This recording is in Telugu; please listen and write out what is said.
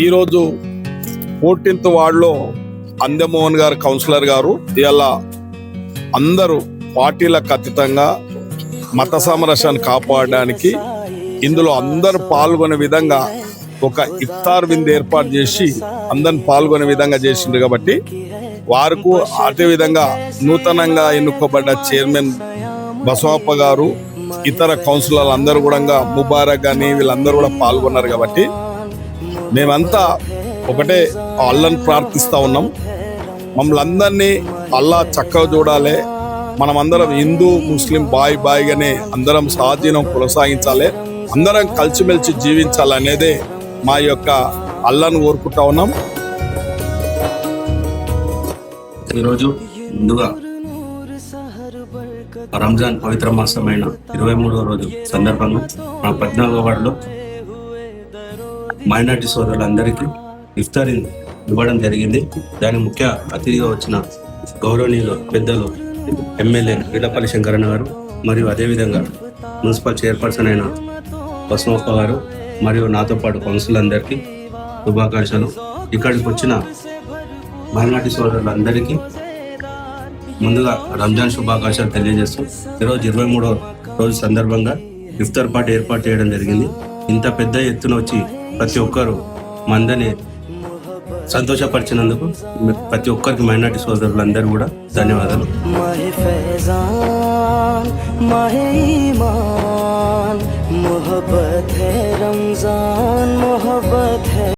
ఈరోజు 14th వార్డులో అందమోహన్ గారు కౌన్సిలర్ గారు ఇలా అందరూ పార్టీలకు అతీతంగా మత సమరసను కాపాడడానికి ఇందులో అందరూ పాల్గొనే విధంగా ఒక ఇఫ్తార్ విందు ఏర్పాటు చేసి అందరిని పాల్గొనే విధంగా చేసిండ్రు కాబట్టి వారికి అదేవిధంగా నూతనంగా ఎన్నుకోబడ్డ చైర్మన్ బసవప్ప గారు ఇతర కౌన్సిలర్లు అందరూ కూడా ముబారక్ కానీ వీళ్ళందరూ కూడా పాల్గొన్నారు కాబట్టి మేమంతా ఒకటే అల్లాహ్ని ప్రార్థిస్తూ ఉన్నాం. మమ్మల్ని అందరినీ అల్లాహ్ చక్కగా చూడాలి. మనమందరం హిందూ ముస్లిం బాయిగానే అందరం సహజీవనం కొనసాగించాలి, అందరం కలిసిమెలిసి జీవించాలనేదే మా యొక్క అల్లాహ్ని కోరుకుంటా ఉన్నాం. ఈరోజు ముందుగా రంజాన్ పవిత్ర మాసమైన 23వ రోజు సందర్భంగా మా 14వ వార్డులో మైనార్టీ సోదరులందరికీ ఇఫ్తార్ ఇవ్వడం జరిగింది. దాని ముఖ్య అతిథిగా వచ్చిన గౌరవనీయులు పెద్దలు ఎమ్మెల్యే వీళ్ళపల్లి శంకరన్న గారు మరియు అదేవిధంగా మున్సిపల్ చైర్పర్సన్ అయిన బసవప్ప గారు మరియు నాతో పాటు కౌన్సిల్ అందరికీ శుభాకాంక్షలు. ఇక్కడికి వచ్చిన మైనార్టీ సోదరులందరికీ ముందుగా రంజాన్ శుభాకాంక్షలు తెలియజేస్తూ ఈరోజు 23వ రోజు సందర్భంగా ఇఫ్తార్ పార్టీ ఏర్పాటు చేయడం జరిగింది. ఇంత పెద్ద ఎత్తున వచ్చి ప్రతి ఒక్కరు మందని సంతోషపరిచినందుకు ప్రతి ఒక్కరికి మైనార్టీ సోదరులందరూ కూడా ధన్యవాదాలు. मोहब्बत है रमजान मोहब्बत है